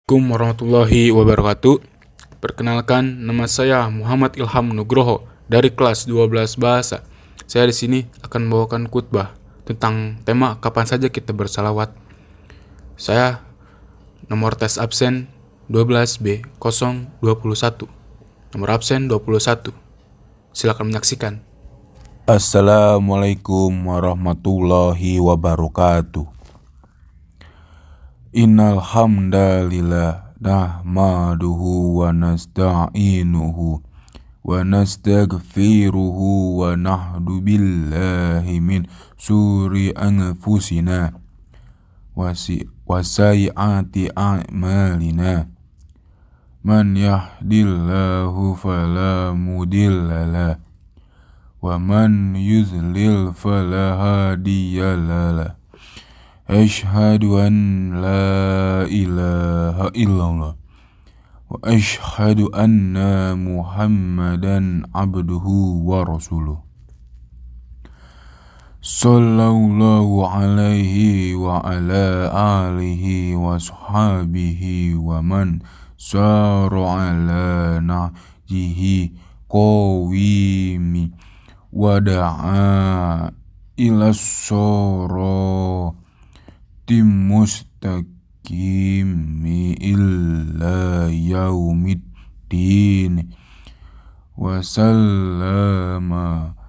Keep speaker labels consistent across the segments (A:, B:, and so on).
A: Assalamualaikum warahmatullahi wabarakatuh. Perkenalkan, nama saya Muhammad Ilham Nugroho dari kelas 12 Bahasa. Saya di sini akan membawakan khutbah tentang tema kapan saja kita bersalawat. Saya nomor tes absen 12B 021. Nomor absen 21. Silakan menyaksikan.
B: Assalamualaikum warahmatullahi wabarakatuh. Innal hamdalillah nahmaduhu wa nasta'inuhu wa nastaghfiruhu wa nahdu billahi min suri anfusina wa sayyiati a'malina. Man yahdillahu fala mudilla wa man yudlil fala hadiyalah. Asyhadu an la ilaha illallah wa asyhadu anna Muhammadan abduhu wa rasuluh. Sallallahu alaihi wa ala alihi wa sahbihi wa man sara ala nahjihi qawimi wa da'a ila tim mustaqimi illa yaumiddin wa sallama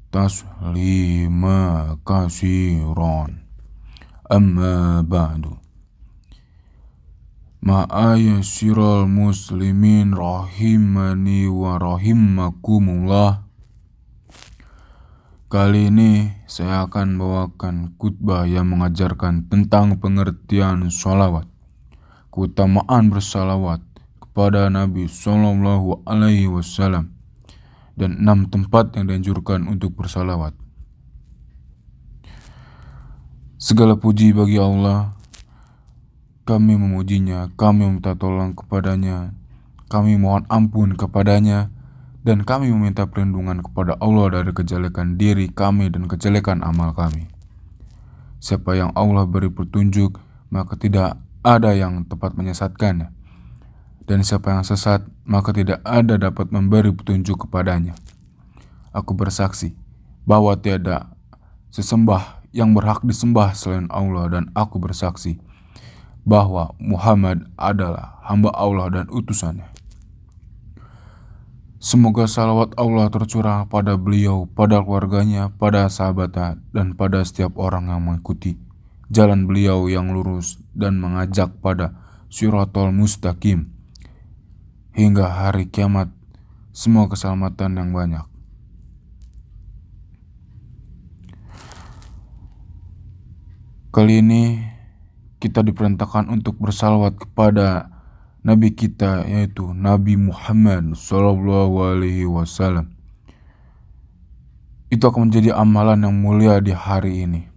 B: taslima kasiron. Amma ba'du. Ma'ayasyiral muslimin rahimani wa rahimakumullah. Kali ini saya akan bawakan khutbah yang mengajarkan tentang pengertian sholawat, keutamaan bersalawat kepada Nabi Sallallahu Alaihi Wasallam, dan 6 tempat yang dianjurkan untuk bersalawat. Segala puji bagi Allah, kami memujinya, kami meminta tolong kepadanya, kami mohon ampun kepadanya, dan kami meminta perlindungan kepada Allah dari kejelekan diri kami dan kejelekan amal kami. Siapa yang Allah beri petunjuk, maka tidak ada yang tepat menyesatkannya. Dan siapa yang sesat, maka tidak ada dapat memberi petunjuk kepadanya. Aku bersaksi bahwa tiada sesembah yang berhak disembah selain Allah, dan aku bersaksi bahwa Muhammad adalah hamba Allah dan utusannya. Semoga salawat Allah tercurah pada beliau, pada keluarganya, pada sahabatnya, dan pada setiap orang yang mengikuti jalan beliau yang lurus dan mengajak pada Shirathul Mustaqim hingga hari kiamat. Semua keselamatan yang banyak. Kali ini kita diperintahkan untuk bersalawat kepada Nabi kita, yaitu Nabi Muhammad Sallallahu Alaihi Wasallam. Itu akan menjadi amalan yang mulia di hari ini.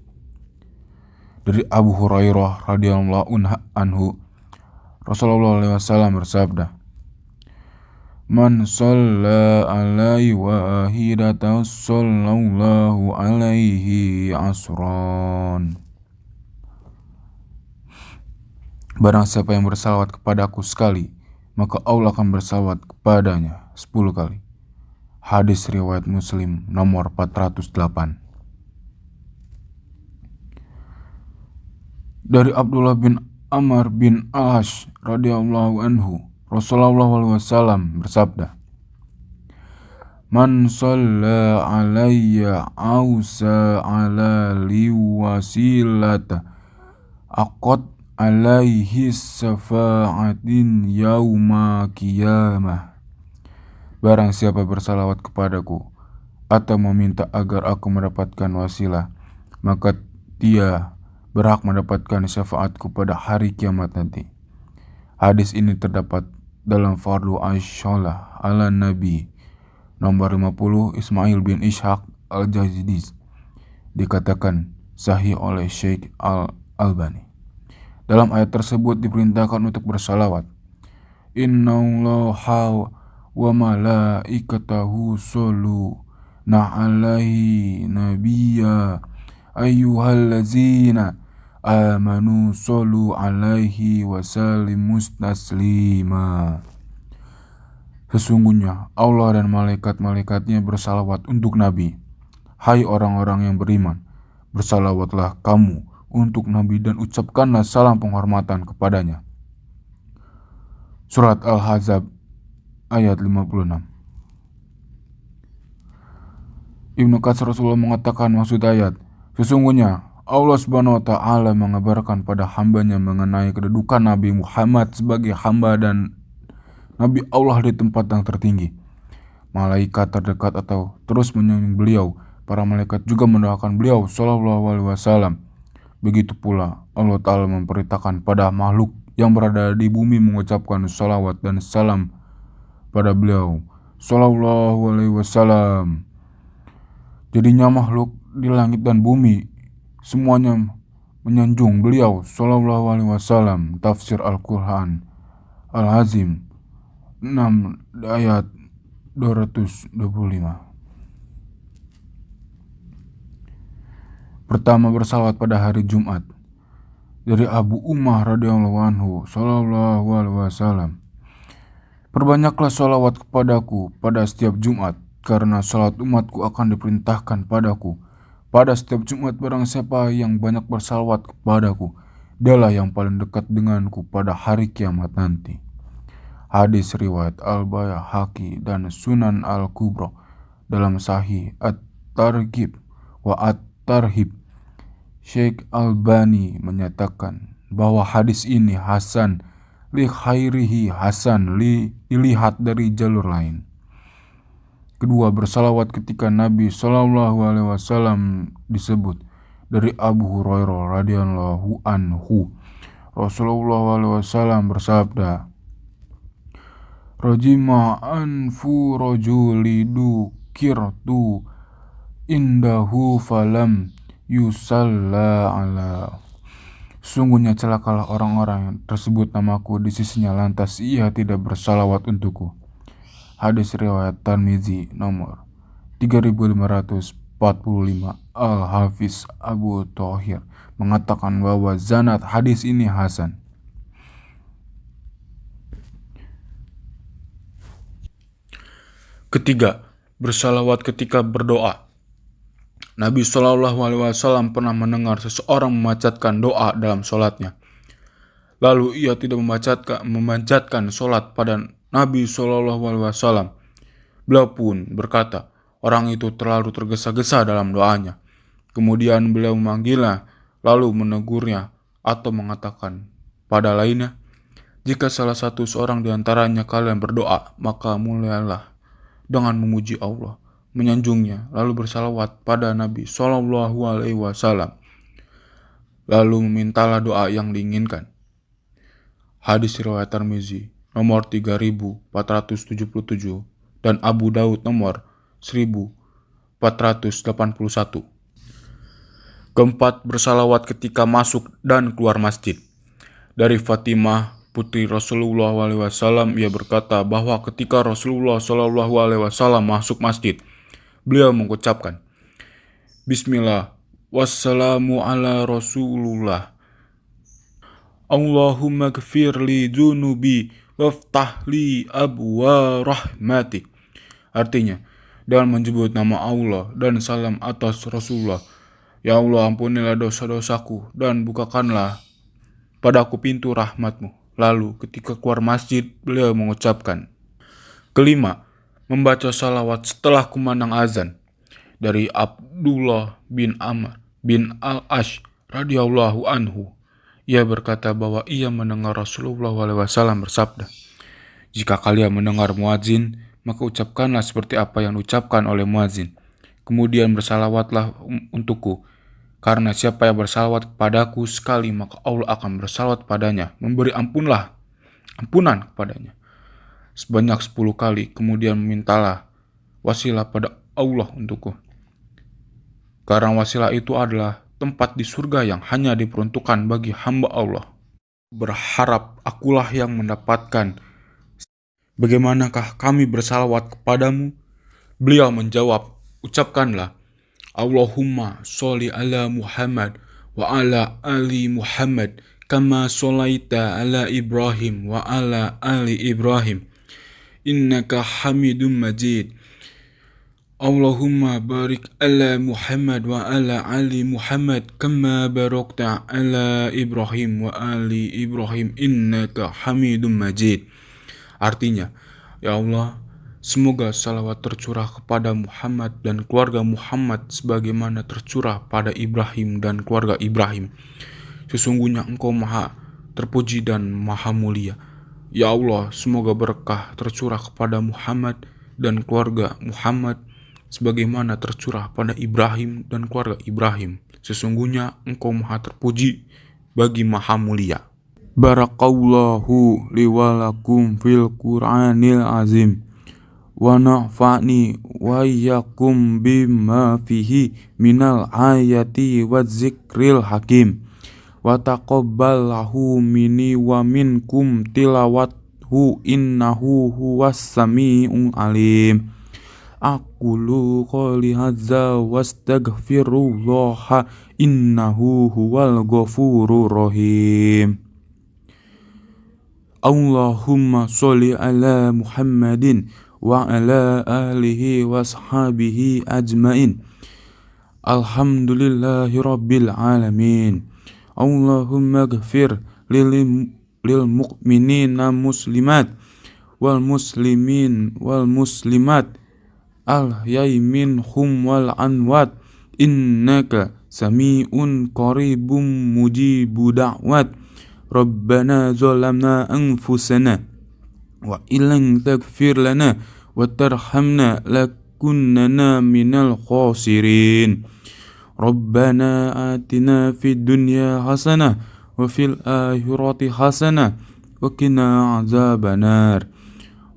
B: Dari Abu Hurairah radhiyallahu anhu, Rasulullah SAW bersabda, "Man shalla alaihi wahidatan sallallahu alaihi asran." Barang siapa yang bersalawat kepadaku sekali, maka Allah akan bersalawat kepadanya 10 kali. Hadis riwayat Muslim nomor 408. Dari Abdullah bin Amr bin Al-Hash radhiyallahu anhu, Rasulullah SAW bersabda, "Man shalla alayya ausa ala liwasilata aqad alaihi syafa'atin yauma qiyamah." Barang siapa bersalawat kepadaku atau meminta agar aku mendapatkan wasilah, maka dia berhak mendapatkan syafaatku pada hari kiamat nanti. Hadis ini terdapat dalam Fardu Ash-Shalah ala Nabi nomor 50 Ismail bin Ishaq Al-Jazidis, dikatakan sahih oleh Syekh Al-Albani. Dalam ayat tersebut diperintahkan untuk bersalawat. Innallaha wa malaikatahu shalluna alaihi nabiyya ayyuhallazina amanu sallu alaihi wasallimus taslima. Sesungguhnya Allah dan malaikat-malaikatnya bersalawat untuk Nabi. Hai orang-orang yang beriman, bersalawatlah kamu untuk Nabi dan ucapkanlah salam penghormatan kepadanya. Surat Al-Ahzab ayat 56. Ibnu Katsir Rasulullah mengatakan maksud ayat, sesungguhnya Allah Subhanahu wa Ta'ala mengabarkan pada hambanya mengenai kedudukan Nabi Muhammad sebagai hamba dan Nabi Allah di tempat yang tertinggi. Malaikat terdekat atau terus menyanjung beliau. Para malaikat juga mendoakan beliau Shallallahu Alaihi Wasallam. Begitu pula Allah Ta'ala memperintahkan pada makhluk yang berada di bumi mengucapkan salawat dan salam pada beliau Shallallahu Alaihi Wasallam. Jadinya makhluk di langit dan bumi semuanya menyanjung beliau Shallallahu Alaihi Wasallam. Tafsir Al-Quran Al-Azim 6 ayat 225. Pertama, bersalawat pada hari Jumat. Dari Abu Umar radhiyallahu anhu sallallahu alaihi wasallam, perbanyaklah salawat kepadaku pada setiap Jumat, karena salat umatku akan diperintahkan padaku. Pada setiap Jumat barang siapa yang banyak bersalawat kepadaku, dialah yang paling dekat denganku pada hari kiamat nanti. Hadis riwayat Al-Baihaqi dan Sunan Al-Kubra dalam Sahih At-Targhib wa At-Tarhib. Syekh Albani menyatakan bahwa hadis ini hasan li khairihi hasan dilihat dari jalur lain. Kedua, bersalawat ketika Nabi Shallallahu Alaihi Wasallam disebut dari Abu Hurairah radhiyallahu anhu. Rasulullah Alaihi Wasallam bersabda, Rajima anfu rajulidu kirtu indahu falam yusalla ala. Sungguhnya celakalah orang-orang yang tersebut namaku di sisinya lantas ia tidak bersalawat untukku. Hadis riwayat Tirmizi nomor 3545. Al-Hafiz Abu Thahir mengatakan bahwa sanad hadis ini hasan.
A: Ketiga, bersalawat ketika berdoa. Nabi Shallallahu Alaihi Wasallam pernah mendengar seseorang memanjatkan doa dalam sholatnya. Lalu ia tidak memanjatkan sholat pada Nabi Shallallahu Alaihi Wasallam. Beliau pun berkata, orang itu terlalu tergesa-gesa dalam doanya. Kemudian beliau memanggilnya, lalu menegurnya atau mengatakan pada lainnya, jika salah satu seorang di antaranya kalian berdoa, maka mulailah dengan memuji Allah, menyanjungnya, lalu bersalawat pada Nabi Shallallahu Alaihi Wasallam, lalu memintalah doa yang diinginkan. Hadis riwayat Tirmizi nomor 3477 dan Abu Daud nomor 1481. Keempat, bersalawat ketika masuk dan keluar masjid. Dari Fatimah putri Rasulullah SAW, ia berkata bahwa ketika Rasulullah SAW masuk masjid, beliau mengucapkan, Bismillah, wassalamu ala Rasulullah, Allahumma gfir li junubi, waftah li abwa rahmatik. Artinya, dengan menyebut nama Allah dan salam atas Rasulullah, ya Allah, ampunilah dosa-dosaku dan bukakanlah padaku pintu rahmatmu. Lalu ketika keluar masjid, beliau mengucapkan. Kelima, membaca salawat setelah kumandang azan. Dari Abdullah bin Amr bin Al-Ash radhiyallahu anhu, ia berkata bahwa ia mendengar Rasulullah SAW bersabda, jika kalian mendengar muadzin, maka ucapkanlah seperti apa yang diucapkan oleh muadzin. Kemudian bersalawatlah untukku. Karena siapa yang bersalawat kepadaku sekali, maka Allah akan bersalawat padanya, memberi ampunan kepadanya sebanyak 10 kali. Kemudian memintalah wasilah pada Allah untukku. Karena wasilah itu adalah tempat di surga yang hanya diperuntukkan bagi hamba Allah. Berharap akulah yang mendapatkan. Bagaimanakah kami bersalawat kepadamu? Beliau menjawab, ucapkanlah, Allahumma sholli ala Muhammad wa ala ali Muhammad kama sholaita ala Ibrahim wa ala ali Ibrahim innaka Hamidum Majid. Allahumma barik ala Muhammad wa ala ali Muhammad kama barakta ala Ibrahim wa ali Ibrahim innaka Hamidum Majid. Artinya, ya Allah, semoga salawat tercurah kepada Muhammad dan keluarga Muhammad sebagaimana tercurah pada Ibrahim dan keluarga Ibrahim. Sesungguhnya Engkau maha terpuji dan maha mulia. Ya Allah, semoga berkah tercurah kepada Muhammad dan keluarga Muhammad sebagaimana tercurah pada Ibrahim dan keluarga Ibrahim. Sesungguhnya Engkau maha terpuji bagi maha mulia.
B: Barakallahu liwalakum fil Qur'anil azim wa nafa'ni wa iyyakum bima fihi minal ayati wa zikril hakim wa taqabbalahu minni wa minkum tilawathu innahu huwas sami'un alim. Aqulu qouli hadza wastaghfirullaha innahu huwal ghafurur rahim. Allahumma sholli ala Muhammadin wa ala alihi wa ashabihi ajmain. Alhamdulillahi rabbil alamin. Allahumma ghafir lil mu'minina muslimat wal muslimin wal muslimat al-yai minhum wal anwat innaka sami'un qaribum mujibu da'wat. Rabbana zalamna anfusana wa illam taghfir lana wa tarhamna lakunanna minal khasirin. Rabbana atina fid dunya hasanah wa fil akhirati hasanah wa qina azabannar.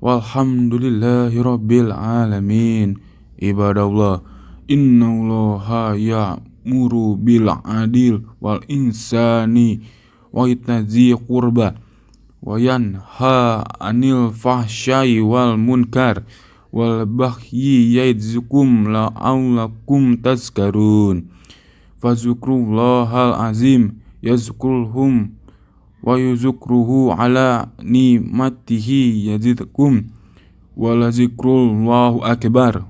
B: Walhamdulillahi rabbil alamin. Ibadallah, innallaha ya'muru bil adil wal insani wa itazi qurba wa yanha anil fahsyai wal munkar wal baghi ya'izukum la'allakum tazkarun. Fazkurullahal azim yazkurhum wa yuzukruhu ala nimatihi yazidkum wa lazikrullahul akbar.